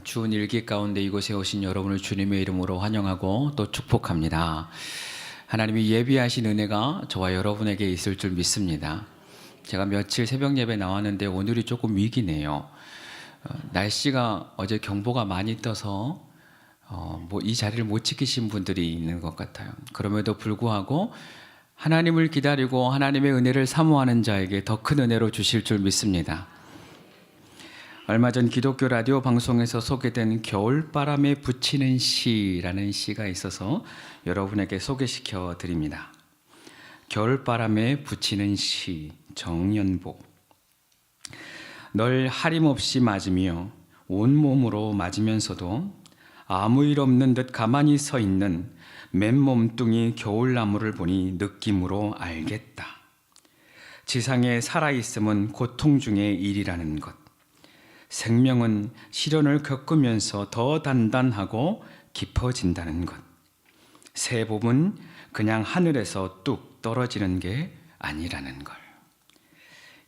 추운 일기 가운데 이곳에 오신 여러분을 주님의 이름으로 환영하고 또 축복합니다. 하나님이 예비하신 은혜가 저와 여러분에게 있을 줄 믿습니다. 제가 며칠 새벽 예배 나왔는데 오늘이 조금 위기네요. 날씨가 어제 경보가 많이 떠서 이 자리를 못 지키신 분들이 있는 것 같아요. 그럼에도 불구하고 하나님을 기다리고 하나님의 은혜를 사모하는 자에게 더 큰 은혜로 주실 줄 믿습니다. 얼마 전 기독교 라디오 방송에서 소개된 겨울바람에 부치는 시라는 시가 있어서 여러분에게 소개시켜 드립니다. 겨울바람에 부치는 시, 정연복. 널 하림없이 맞으며 온몸으로 맞으면서도 아무 일 없는 듯 가만히 서 있는 맨몸뚱이 겨울나무를 보니 느낌으로 알겠다. 지상에 살아있음은 고통 중의 일이라는 것. 생명은 시련을 겪으면서 더 단단하고 깊어진다는 것. 새 봄은 그냥 하늘에서 뚝 떨어지는 게 아니라는 걸.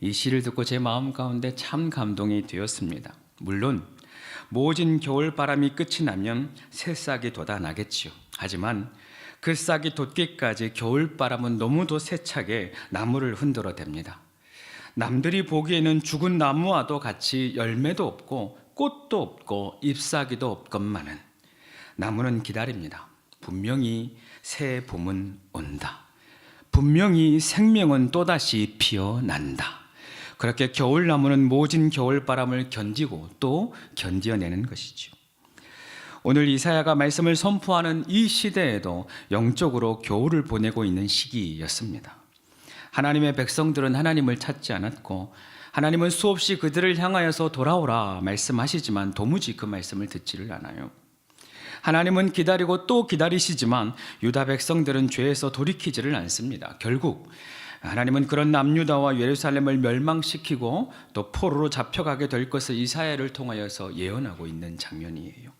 이 시를 듣고 제 마음 가운데 참 감동이 되었습니다. 물론 모진 겨울바람이 끝이 나면 새 싹이 돋아나겠지요. 하지만 그 싹이 돋기까지 겨울바람은 너무도 세차게 나무를 흔들어댑니다. 남들이 보기에는 죽은 나무와도 같이 열매도 없고 꽃도 없고 잎사귀도 없건만은 나무는 기다립니다. 분명히 새 봄은 온다. 분명히 생명은 또다시 피어난다. 그렇게 겨울나무는 모진 겨울바람을 견디고 또 견디어내는 것이죠. 오늘 이사야가 말씀을 선포하는 이 시대에도 영적으로 겨울을 보내고 있는 시기였습니다. 하나님의 백성들은 하나님을 찾지 않았고 하나님은 수없이 그들을 향하여서 돌아오라 말씀하시지만 도무지 그 말씀을 듣지를 않아요. 하나님은 기다리고 또 기다리시지만 유다 백성들은 죄에서 돌이키지를 않습니다. 결국 하나님은 그런 남유다와 예루살렘을 멸망시키고 또 포로로 잡혀가게 될 것을 이사야를 통하여서 예언하고 있는 장면이에요.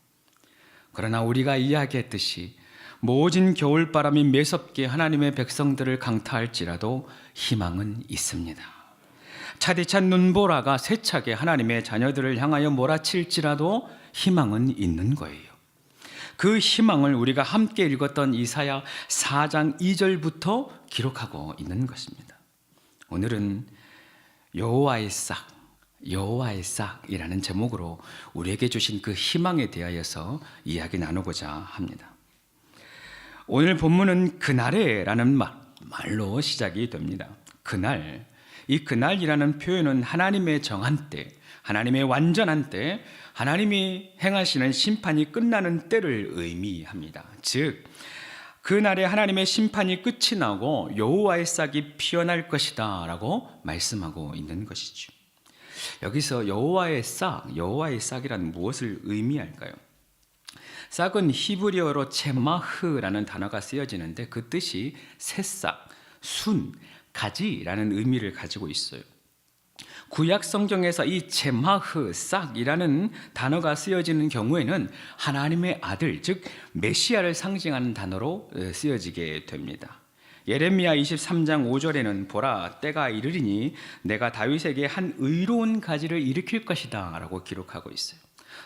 그러나 우리가 이야기했듯이 모진 겨울바람이 매섭게 하나님의 백성들을 강타할지라도 희망은 있습니다. 차디찬 눈보라가 세차게 하나님의 자녀들을 향하여 몰아칠지라도 희망은 있는 거예요. 그 희망을 우리가 함께 읽었던 이사야 4장 2절부터 기록하고 있는 것입니다. 오늘은 여호와의 싹, 여호와의 싹이라는 제목으로 우리에게 주신 그 희망에 대하여서 이야기 나누고자 합니다. 오늘 본문은 그날에라는 말로 시작이 됩니다. 그날, 이 그날이라는 표현은 하나님의 정한 때, 하나님의 완전한 때, 하나님이 행하시는 심판이 끝나는 때를 의미합니다. 즉, 그날에 하나님의 심판이 끝이 나고 여호와의 싹이 피어날 것이다 라고 말씀하고 있는 것이죠. 여기서 여호와의 싹이란 무엇을 의미할까요? 싹은 히브리어로 체마흐라는 단어가 쓰여지는데 그 뜻이 새싹, 순, 가지라는 의미를 가지고 있어요. 구약 성경에서 이 체마흐, 싹이라는 단어가 쓰여지는 경우에는 하나님의 아들, 즉 메시아를 상징하는 단어로 쓰여지게 됩니다. 예레미야 23장 5절에는 보라 때가 이르리니 내가 다윗에게 한 의로운 가지를 일으킬 것이다 라고 기록하고 있어요.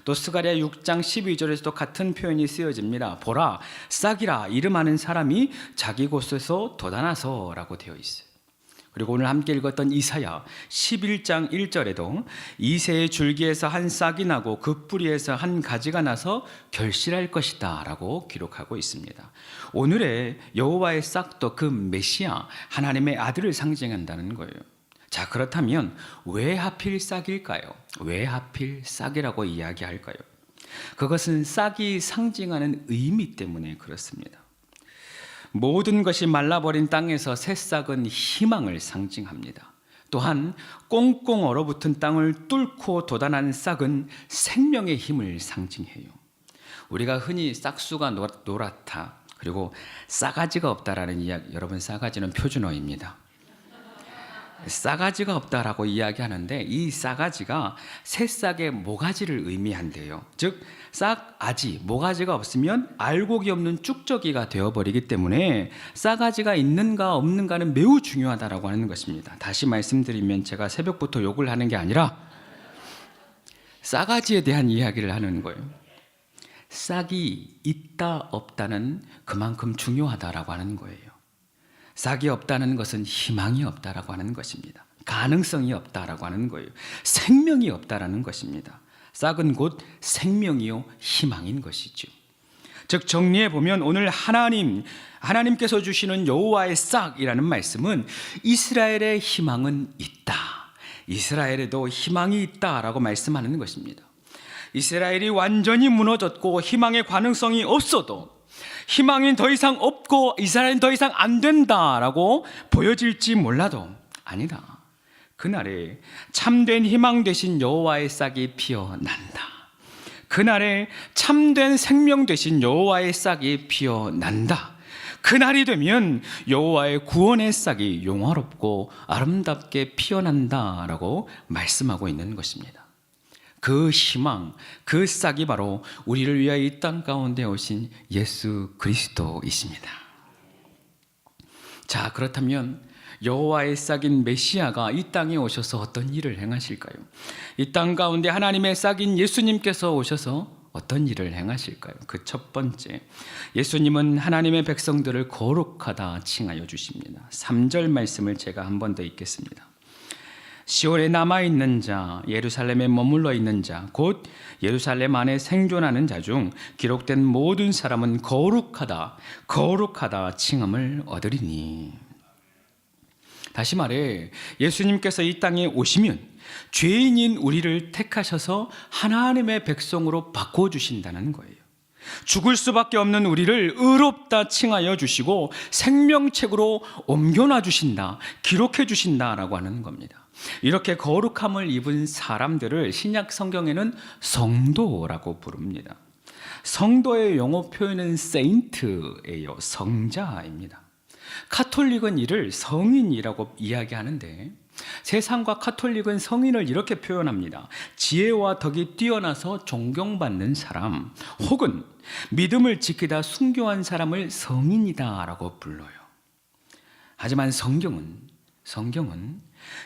또 스가랴 6장 12절에서도 같은 표현이 쓰여집니다. 보라 싹이라 이름하는 사람이 자기 곳에서 돋아나서 라고 되어 있어요. 그리고 오늘 함께 읽었던 이사야 11장 1절에도 이새의 줄기에서 한 싹이 나고 그 뿌리에서 한 가지가 나서 결실할 것이다 라고 기록하고 있습니다. 오늘의 여호와의 싹도 그 메시아 하나님의 아들을 상징한다는 거예요. 자, 그렇다면 왜 하필 싹일까요? 왜 하필 싹이라고 이야기할까요? 그것은 싹이 상징하는 의미 때문에 그렇습니다. 모든 것이 말라버린 땅에서 새싹은 희망을 상징합니다. 또한 꽁꽁 얼어붙은 땅을 뚫고 돋아난 싹은 생명의 힘을 상징해요. 우리가 흔히 싹수가 노랗다, 그리고 싸가지가 없다라는 이야기, 여러분 싸가지는 표준어입니다. 싸가지가 없다라고 이야기하는데 이 싸가지가 새싹의 모가지를 의미한대요. 즉 싹아지, 모가지가 없으면 알곡이 없는 쭉저기가 되어버리기 때문에 싸가지가 있는가 없는가는 매우 중요하다라고 하는 것입니다. 다시 말씀드리면 제가 새벽부터 욕을 하는 게 아니라 싸가지에 대한 이야기를 하는 거예요. 싹이 있다 없다는 그만큼 중요하다라고 하는 거예요. 싹이 없다는 것은 희망이 없다라고 하는 것입니다. 가능성이 없다라고 하는 거예요. 생명이 없다라는 것입니다. 싹은 곧 생명이요 희망인 것이죠. 즉 정리해 보면 오늘 하나님께서 주시는 여호와의 싹이라는 말씀은 이스라엘의 희망은 있다, 이스라엘에도 희망이 있다라고 말씀하는 것입니다. 이스라엘이 완전히 무너졌고 희망의 가능성이 없어도, 희망이 더 이상 없고 이스라엘은 더 이상 안 된다라고 보여질지 몰라도 아니다, 그날에 참된 희망 되신 여호와의 싹이 피어난다. 그날에 참된 생명 되신 여호와의 싹이 피어난다. 그날이 되면 여호와의 구원의 싹이 용화롭고 아름답게 피어난다라고 말씀하고 있는 것입니다. 그 희망, 그 싹이 바로 우리를 위하여 이 땅 가운데 오신 예수 그리스도이십니다. 자, 그렇다면 여호와의 싹인 메시아가 이 땅에 오셔서 어떤 일을 행하실까요? 이 땅 가운데 하나님의 싹인 예수님께서 오셔서 어떤 일을 행하실까요? 그 첫 번째, 예수님은 하나님의 백성들을 거룩하다 칭하여 주십니다. 3절 말씀을 제가 한 번 더 읽겠습니다. 시온에 남아있는 자, 예루살렘에 머물러 있는 자, 곧 예루살렘 안에 생존하는 자 중 기록된 모든 사람은 거룩하다, 거룩하다 칭함을 얻으리니. 다시 말해 예수님께서 이 땅에 오시면 죄인인 우리를 택하셔서 하나님의 백성으로 바꿔주신다는 거예요. 죽을 수밖에 없는 우리를 의롭다 칭하여 주시고 생명책으로 옮겨놔 주신다, 기록해 주신다라고 하는 겁니다. 이렇게 거룩함을 입은 사람들을 신약 성경에는 성도라고 부릅니다. 성도의 영어 표현은 saint예요. 성자입니다. 카톨릭은 이를 성인이라고 이야기하는데 세상과 카톨릭은 성인을 이렇게 표현합니다. 지혜와 덕이 뛰어나서 존경받는 사람, 혹은 믿음을 지키다 순교한 사람을 성인이다라고 불러요. 하지만 성경은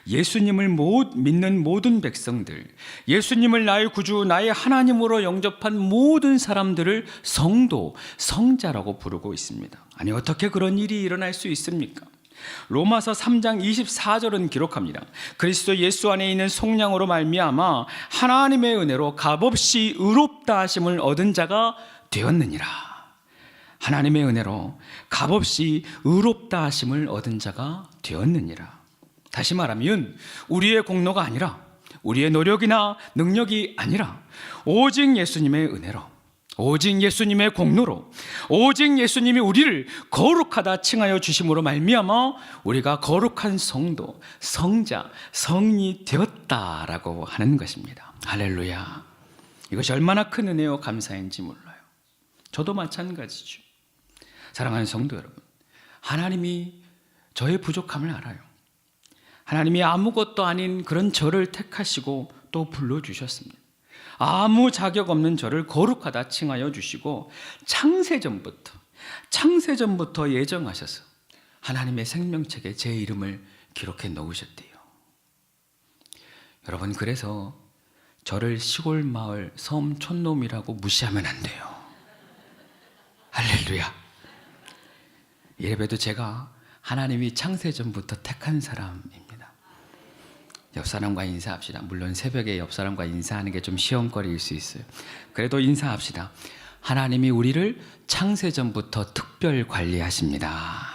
예수님을 믿는 모든 백성들, 예수님을 나의 구주, 나의 하나님으로 영접한 모든 사람들을 성도, 성자라고 부르고 있습니다. 아니, 어떻게 그런 일이 일어날 수 있습니까? 로마서 3장 24절은 기록합니다. 그리스도 예수 안에 있는 속량으로 말미암아 하나님의 은혜로 값없이 의롭다 하심을 얻은 자가 되었느니라. 하나님의 은혜로 값없이 의롭다 하심을 얻은 자가 되었느니라. 다시 말하면 우리의 공로가 아니라, 우리의 노력이나 능력이 아니라 오직 예수님의 은혜로, 오직 예수님의 공로로, 오직 예수님이 우리를 거룩하다 칭하여 주심으로 말미암아 우리가 거룩한 성도, 성자, 성이 되었다라고 하는 것입니다. 할렐루야. 이것이 얼마나 큰 은혜요 감사인지 몰라요. 저도 마찬가지죠. 사랑하는 성도 여러분, 하나님이 저의 부족함을 알아요. 하나님이 아무것도 아닌 그런 저를 택하시고 또 불러주셨습니다. 아무 자격 없는 저를 거룩하다 칭하여 주시고 창세전부터 예정하셔서 하나님의 생명책에 제 이름을 기록해 놓으셨대요. 여러분, 그래서 저를 시골 마을 섬 촌놈이라고 무시하면 안 돼요. 할렐루야. 이래봬도 제가 하나님이 창세전부터 택한 사람입니다. 옆 사람과 인사합시다. 물론 새벽에 옆 사람과 인사하는 게 좀 시험거리일 수 있어요. 그래도 인사합시다. 하나님이 우리를 창세전부터 특별 관리하십니다.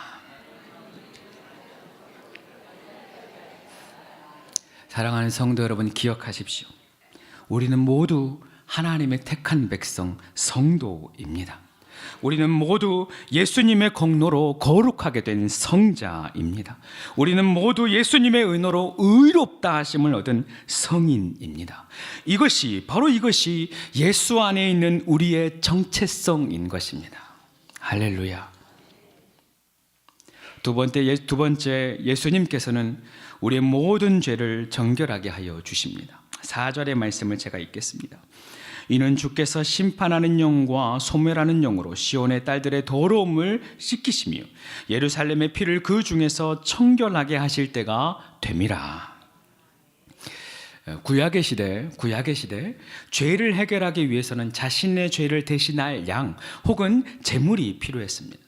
사랑하는 성도 여러분, 기억하십시오. 우리는 모두 하나님의 택한 백성, 성도입니다. 우리는 모두 예수님의 공로로 거룩하게 된 성자입니다. 우리는 모두 예수님의 은혜로 의롭다 하심을 얻은 성인입니다. 바로 이것이 예수 안에 있는 우리의 정체성인 것입니다. 할렐루야. 두 번째, 예수님께서는 우리의 모든 죄를 정결하게 하여 주십니다. 4절의 말씀을 제가 읽겠습니다. 이는 주께서 심판하는 영과 소멸하는 영으로 시온의 딸들의 더러움을 씻기시며 예루살렘의 피를 그 중에서 청결하게 하실 때가 됨이라. 구약의 시대 죄를 해결하기 위해서는 자신의 죄를 대신할 양 혹은 제물이 필요했습니다.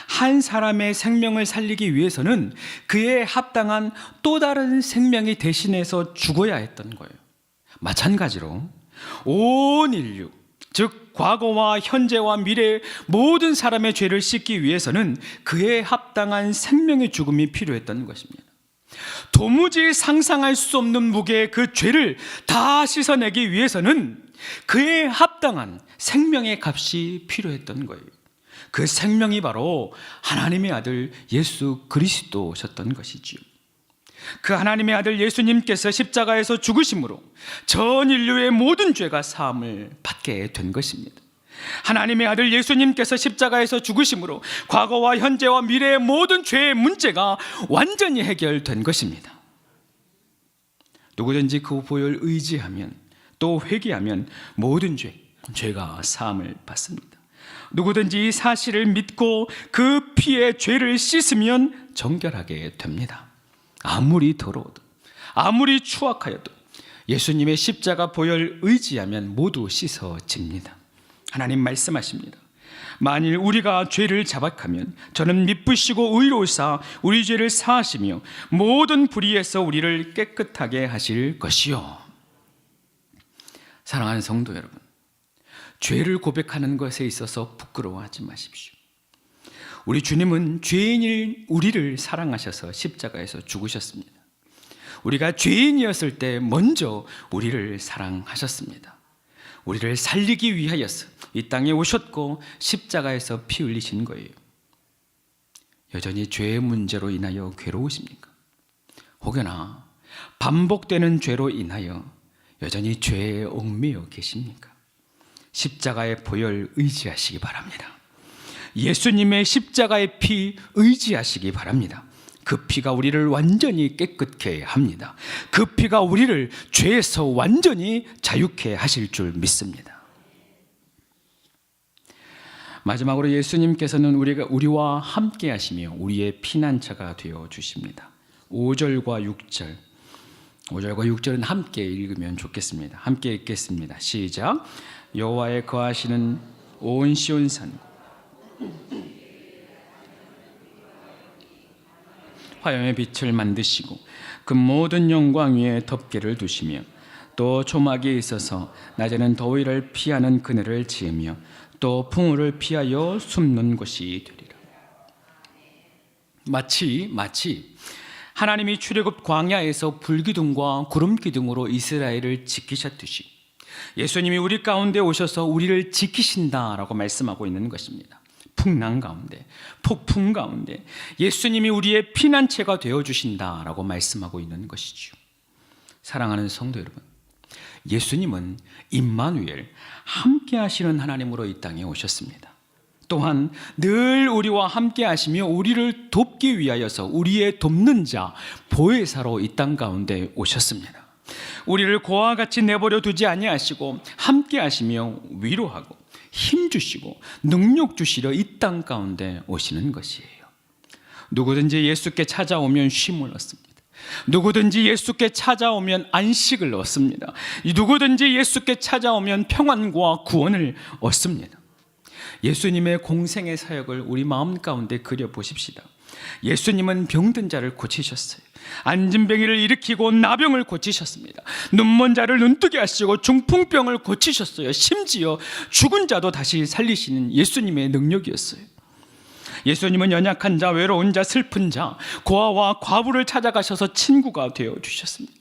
한 사람의 생명을 살리기 위해서는 그에 합당한 또 다른 생명이 대신해서 죽어야 했던 거예요. 마찬가지로 온 인류, 즉 과거와 현재와 미래의 모든 사람의 죄를 씻기 위해서는 그에 합당한 생명의 죽음이 필요했던 것입니다. 도무지 상상할 수 없는 무게의 그 죄를 다 씻어내기 위해서는 그에 합당한 생명의 값이 필요했던 거예요. 그 생명이 바로 하나님의 아들 예수 그리스도셨던 것이지요. 그 하나님의 아들 예수님께서 십자가에서 죽으심으로 전 인류의 모든 죄가 사함을 받게 된 것입니다. 하나님의 아들 예수님께서 십자가에서 죽으심으로 과거와 현재와 미래의 모든 죄의 문제가 완전히 해결된 것입니다. 누구든지 그 보혈을 의지하면 또 회개하면 모든 죄가 사함을 받습니다. 누구든지 이 사실을 믿고 그 피의 죄를 씻으면 정결하게 됩니다. 아무리 더러워도 아무리 추악하여도 예수님의 십자가 보혈을 의지하면 모두 씻어집니다. 하나님 말씀하십니다. 만일 우리가 죄를 자박하면 저는 미쁘시고 의로우사 우리 죄를 사하시며 모든 불의에서 우리를 깨끗하게 하실 것이요. 사랑하는 성도 여러분, 죄를 고백하는 것에 있어서 부끄러워하지 마십시오. 우리 주님은 죄인일 우리를 사랑하셔서 십자가에서 죽으셨습니다. 우리가 죄인이었을 때 먼저 우리를 사랑하셨습니다. 우리를 살리기 위하여서 이 땅에 오셨고 십자가에서 피 흘리신 거예요. 여전히 죄의 문제로 인하여 괴로우십니까? 혹여나 반복되는 죄로 인하여 여전히 죄에 얽매여 계십니까? 십자가의 보혈 의지하시기 바랍니다. 예수님의 십자가의 피 의지하시기 바랍니다. 그 피가 우리를 완전히 깨끗게 합니다. 그 피가 우리를 죄에서 완전히 자유케 하실 줄 믿습니다. 마지막으로 예수님께서는 우리와 함께 하시며 우리의 피난처가 되어 주십니다. 5절과 6절 5절과 6절은 함께 읽으면 좋겠습니다. 함께 읽겠습니다. 시작. 여호와의 거하시는 온 시온산 화염의 빛을 만드시고 그 모든 영광 위에 덮개를 두시며 또 조막이 있어서 낮에는 더위를 피하는 그늘을 지으며 또 풍우를 피하여 숨는 곳이 되리라. 마치 하나님이 출애굽 광야에서 불기둥과 구름기둥으로 이스라엘을 지키셨듯이 예수님이 우리 가운데 오셔서 우리를 지키신다라고 말씀하고 있는 것입니다. 풍랑 가운데, 폭풍 가운데 예수님이 우리의 피난처가 되어주신다라고 말씀하고 있는 것이죠. 사랑하는 성도 여러분, 예수님은 임마누엘, 함께 하시는 하나님으로 이 땅에 오셨습니다. 또한 늘 우리와 함께 하시며 우리를 돕기 위하여서 우리의 돕는 자, 보혜사로 이 땅 가운데 오셨습니다. 우리를 고와 같이 내버려 두지 아니하시고 함께 하시며 위로하고 힘 주시고 능력 주시려 이 땅 가운데 오시는 것이에요. 누구든지 예수께 찾아오면 쉼을 얻습니다. 누구든지 예수께 찾아오면 안식을 얻습니다. 누구든지 예수께 찾아오면 평안과 구원을 얻습니다. 예수님의 공생의 사역을 우리 마음 가운데 그려보십시다. 예수님은 병든 자를 고치셨어요. 안진병이를 일으키고 나병을 고치셨습니다. 눈먼 자를 눈뜨게 하시고 중풍병을 고치셨어요. 심지어 죽은 자도 다시 살리시는 예수님의 능력이었어요. 예수님은 연약한 자, 외로운 자, 슬픈 자, 고아와 과부를 찾아가셔서 친구가 되어주셨습니다.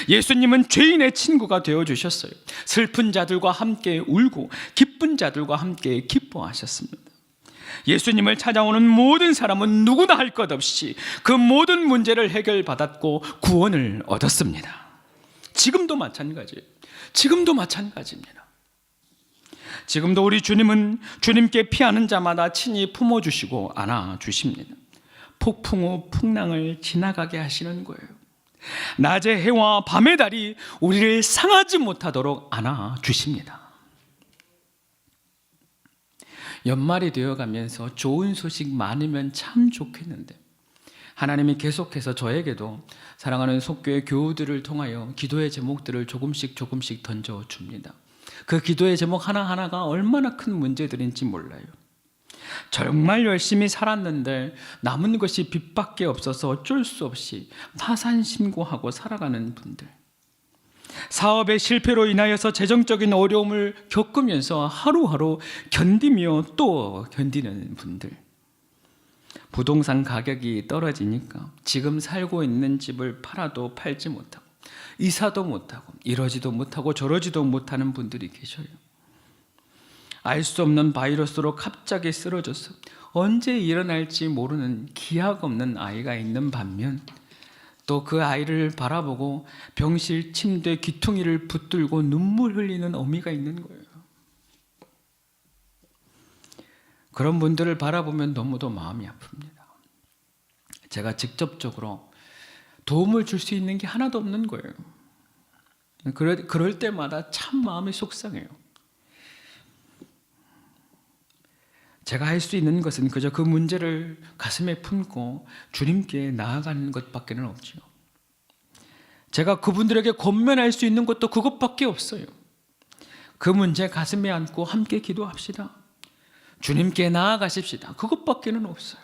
예수님은 죄인의 친구가 되어주셨어요. 슬픈 자들과 함께 울고 기쁜 자들과 함께 기뻐하셨습니다. 예수님을 찾아오는 모든 사람은 누구나 할 것 없이 그 모든 문제를 해결받았고 구원을 얻었습니다. 지금도 마찬가지예요. 지금도 마찬가지입니다. 지금도 우리 주님은 주님께 피하는 자마다 친히 품어주시고 안아주십니다. 폭풍 후 풍랑을 지나가게 하시는 거예요. 낮의 해와 밤의 달이 우리를 상하지 못하도록 안아주십니다. 연말이 되어가면서 좋은 소식 많으면 참 좋겠는데 하나님이 계속해서 저에게도 사랑하는 속교회 교우들을 통하여 기도의 제목들을 조금씩 던져줍니다. 그 기도의 제목 하나하나가 얼마나 큰 문제들인지 몰라요. 정말 열심히 살았는데 남은 것이 빚밖에 없어서 어쩔 수 없이 파산 신고하고 살아가는 분들, 사업의 실패로 인하여서 재정적인 어려움을 겪으면서 하루하루 견디며 또 견디는 분들, 부동산 가격이 떨어지니까 지금 살고 있는 집을 팔아도 팔지 못하고 이사도 못하고 이러지도 못하고 저러지도 못하는 분들이 계셔요. 알 수 없는 바이러스로 갑자기 쓰러져서 언제 일어날지 모르는 기약 없는 아이가 있는 반면, 또 그 아이를 바라보고 병실 침대 귀퉁이를 붙들고 눈물 흘리는 어미가 있는 거예요. 그런 분들을 바라보면 너무도 마음이 아픕니다. 제가 직접적으로 도움을 줄 수 있는 게 하나도 없는 거예요. 그럴 때마다 참 마음이 속상해요. 제가 할 수 있는 것은 그저 그 문제를 가슴에 품고 주님께 나아가는 것밖에는 없죠. 제가 그분들에게 권면할 수 있는 것도 그것밖에 없어요. 그 문제 가슴에 안고 함께 기도합시다. 주님께 나아가십시다. 그것밖에는 없어요.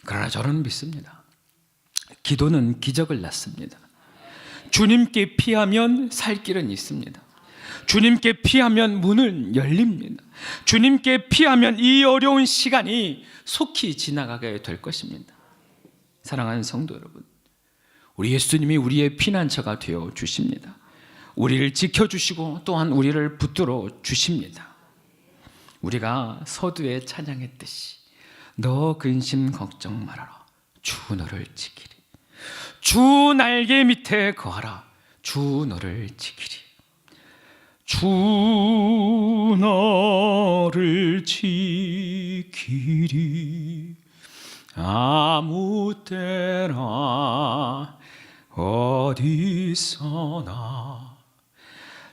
그러나 저는 믿습니다. 기도는 기적을 낳습니다. 주님께 피하면 살 길은 있습니다. 주님께 피하면 문은 열립니다. 주님께 피하면 이 어려운 시간이 속히 지나가게 될 것입니다. 사랑하는 성도 여러분, 우리 예수님이 우리의 피난처가 되어 주십니다. 우리를 지켜주시고 또한 우리를 붙들어 주십니다. 우리가 서두에 찬양했듯이 너 근심 걱정 말아라. 주 너를 지키리. 주 날개 밑에 거하라. 주 너를 지키리. 주 너를 지키리. 아무 때나 어디서나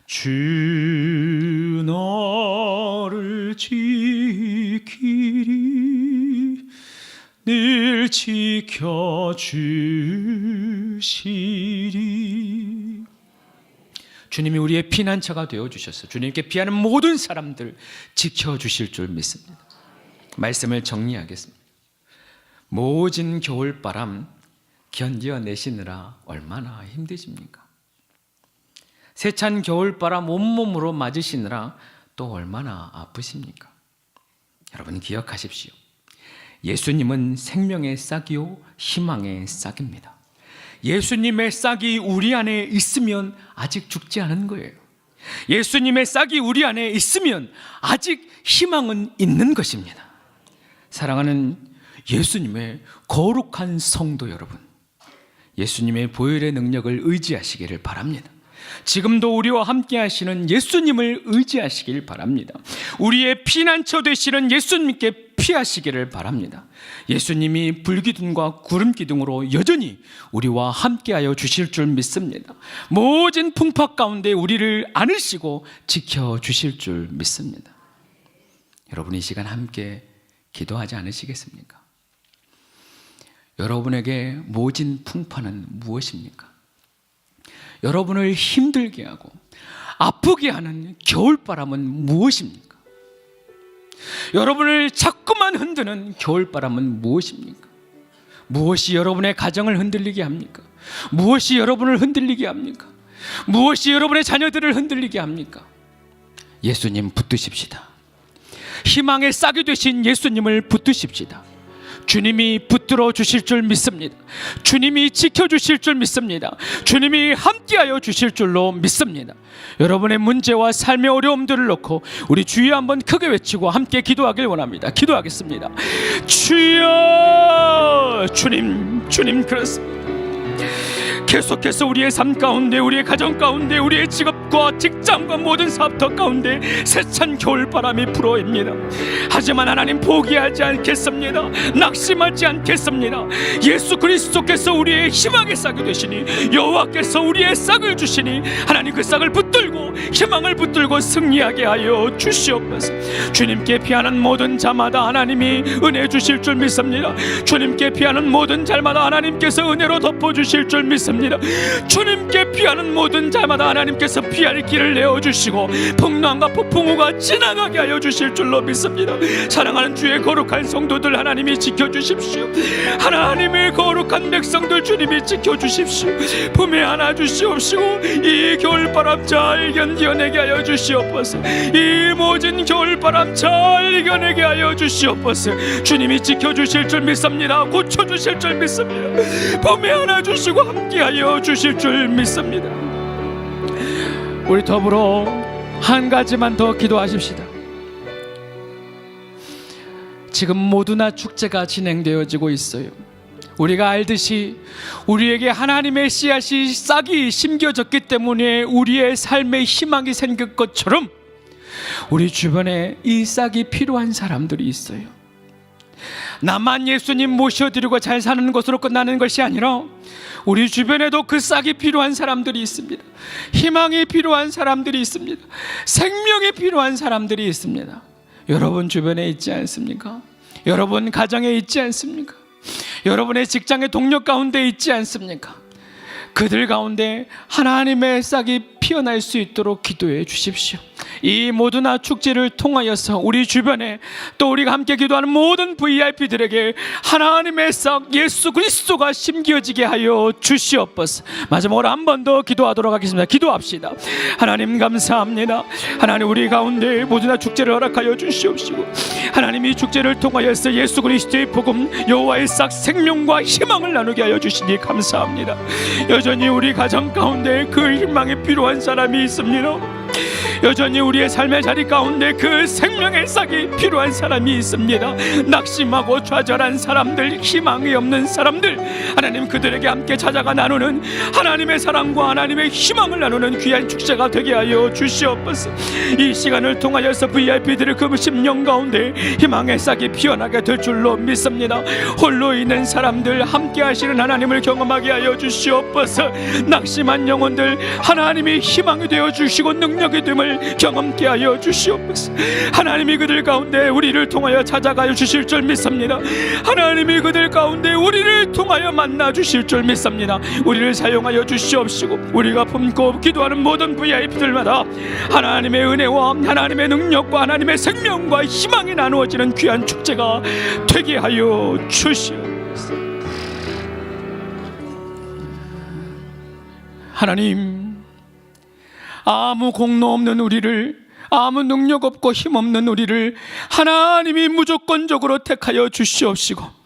주 너를 지키리. 늘 지켜주시리. 주님이 우리의 피난처가 되어주셔서 주님께 피하는 모든 사람들 지켜주실 줄 믿습니다. 말씀을 정리하겠습니다. 모진 겨울바람 견뎌내시느라 얼마나 힘드십니까? 세찬 겨울바람 온몸으로 맞으시느라 또 얼마나 아프십니까? 여러분 기억하십시오. 예수님은 생명의 싹이요 희망의 싹입니다. 예수님의 싹이 우리 안에 있으면 아직 죽지 않은 거예요. 예수님의 싹이 우리 안에 있으면 아직 희망은 있는 것입니다. 사랑하는 예수님의 거룩한 성도 여러분, 예수님의 보혈의 능력을 의지하시기를 바랍니다. 지금도 우리와 함께 하시는 예수님을 의지하시길 바랍니다. 우리의 피난처 되시는 예수님께 피하시기를 바랍니다. 예수님이 불기둥과 구름기둥으로 여전히 우리와 함께하여 주실 줄 믿습니다. 모든 풍파 가운데 우리를 안으시고 지켜주실 줄 믿습니다. 여러분 이 시간 함께 기도하지 않으시겠습니까? 여러분에게 모진 풍파는 무엇입니까? 여러분을 힘들게 하고 아프게 하는 겨울바람은 무엇입니까? 여러분을 자꾸만 흔드는 겨울바람은 무엇입니까? 무엇이 여러분의 가정을 흔들리게 합니까? 무엇이 여러분을 흔들리게 합니까? 무엇이 여러분의 자녀들을 흔들리게 합니까? 예수님 붙드십시다. 희망의 싹이 되신 예수님을 붙드십시다. 주님이 붙들어 주실 줄 믿습니다. 주님이 지켜주실 줄 믿습니다. 주님이 함께하여 주실 줄로 믿습니다. 여러분의 문제와 삶의 어려움들을 놓고 우리 주여 한번 크게 외치고 함께 기도하길 원합니다. 기도하겠습니다. 주여, 주님 그렇습니다. 계속해서 우리의 삶 가운데, 우리의 가정 가운데, 우리의 직업과 직장과 모든 사업터 가운데 세찬 겨울바람이 불어옵니다. 하지만 하나님 포기하지 않겠습니다. 낙심하지 않겠습니다. 예수 그리스도께서 우리의 희망의 싹이 되시니, 여호와께서 우리의 싹을 주시니 하나님 그 싹을 붙들고 희망을 붙들고 승리하게 하여 주시옵소서. 주님께 피하는 모든 자마다 하나님이 은혜 주실 줄 믿습니다. 주님께 피하는 모든 자마다 하나님께서 은혜로 덮어주실 줄 믿습니다. 주님께 피하는 모든 자마다 하나님께서 피할 길을 내어주시고 풍랑과 폭풍우가 지나가게 하여 주실 줄로 믿습니다. 사랑하는 주의 거룩한 성도들 하나님이 지켜주십시오. 하나님의 거룩한 백성들 주님이 지켜주십시오. 품에 안아 주시옵시고 이 겨울바람 잘 견뎌내게 하여 주시옵소서. 이 모진 겨울바람 잘 이겨내게 하여 주시옵소서. 주님이 지켜주실 줄 믿습니다. 고쳐주실 줄 믿습니다. 품에 안아 주시고 함께하여 주실 줄 믿습니다. 우리 더불어 한 가지만 더 기도하십시다. 지금 모두나 축제가 진행되어지고 있어요. 우리가 알듯이 우리에게 하나님의 씨앗이 싹이 심겨졌기 때문에 우리의 삶에 희망이 생길 것처럼 우리 주변에 이 싹이 필요한 사람들이 있어요. 나만 예수님 모셔드리고 잘 사는 것으로 끝나는 것이 아니라 우리 주변에도 그 싹이 필요한 사람들이 있습니다. 희망이 필요한 사람들이 있습니다. 생명이 필요한 사람들이 있습니다. 여러분 주변에 있지 않습니까? 여러분 가정에 있지 않습니까? 여러분의 직장의 동료 가운데 있지 않습니까? 그들 가운데 하나님의 싹이 피어날 수 있도록 기도해 주십시오. 이 모두나 축제를 통하여서 우리 주변에 또 우리가 함께 기도하는 모든 VIP들에게 하나님의 싹 예수 그리스도가 심겨지게 하여 주시옵소서. 마지막으로 한 번 더 기도하도록 하겠습니다. 기도합시다. 하나님 감사합니다. 하나님 우리 가운데 모두나 축제를 허락하여 주시옵시고 하나님 이 축제를 통하여서 예수 그리스도의 복음 여호와의 싹 생명과 희망을 나누게 하여 주시니 감사합니다. 여전히 우리 가정 가운데 그 희망이 필요한 사람이 있습니다. 여전히 우리의 삶의 자리 가운데 그 생명의 싹이 필요한 사람이 있습니다. 낙심하고 좌절한 사람들, 희망이 없는 사람들, 하나님 그들에게 함께 찾아가 나누는 하나님의 사랑과 하나님의 희망을 나누는 귀한 축제가 되게 하여 주시옵소서. 이 시간을 통하여서 VIP들의 그 심령 가운데 희망의 싹이 피어나게 될 줄로 믿습니다. 홀로 있는 사람들 함께 하시는 하나님을 경험하게 하여 주시옵소서. 낙심한 영혼들 하나님이 희망이 되어 주시고 능력이 됨을 경험케 하여 주시옵소서. 하나님이 그들 가운데 우리를 통하여 찾아가여 주실 줄 믿습니다. 하나님이 그들 가운데 우리를 통하여 만나 주실 줄 믿습니다. 우리를 사용하여 주시옵시고 우리가 품고 기도하는 모든 VIP들마다 하나님의 은혜와 하나님의 능력과 하나님의 생명과 희망이 나누어지는 귀한 축제가 되게 하여 주시옵소서. 하나님, 아무 공로 없는 우리를, 아무 능력 없고 힘 없는 우리를 하나님이 무조건적으로 택하여 주시옵시고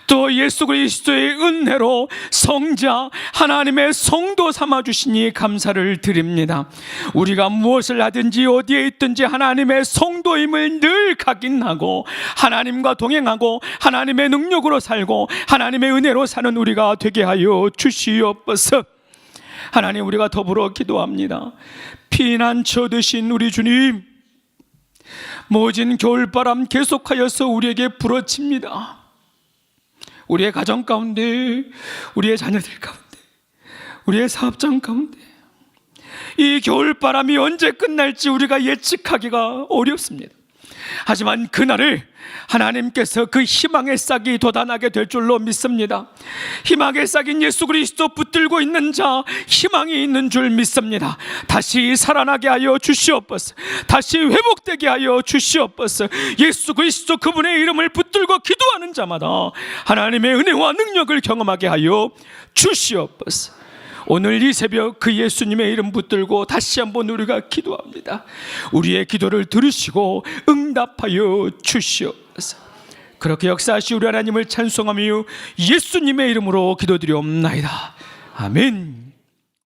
또 예수 그리스도의 은혜로 성자 하나님의 성도 삼아주시니 감사를 드립니다. 우리가 무엇을 하든지 어디에 있든지 하나님의 성도임을 늘 각인하고 하나님과 동행하고 하나님의 능력으로 살고 하나님의 은혜로 사는 우리가 되게 하여 주시옵소서. 하나님 우리가 더불어 기도합니다. 피난처 되신 우리 주님, 모진 겨울바람 계속하여서 우리에게 불어칩니다. 우리의 가정 가운데, 우리의 자녀들 가운데, 우리의 사업장 가운데 이 겨울바람이 언제 끝날지 우리가 예측하기가 어렵습니다. 하지만 그날을 하나님께서 그 희망의 싹이 돋아나게 될 줄로 믿습니다. 희망의 싹인 예수 그리스도 붙들고 있는 자 희망이 있는 줄 믿습니다. 다시 살아나게 하여 주시옵소서. 다시 회복되게 하여 주시옵소서. 예수 그리스도 그분의 이름을 붙들고 기도하는 자마다 하나님의 은혜와 능력을 경험하게 하여 주시옵소서. 오늘 이 새벽 그 예수님의 이름 붙들고 다시 한번 우리가 기도합니다. 우리의 기도를 들으시고 응답하여 주시옵소서. 그렇게 역사하시 우리 하나님을 찬송하며 예수님의 이름으로 기도드리옵나이다. 아멘.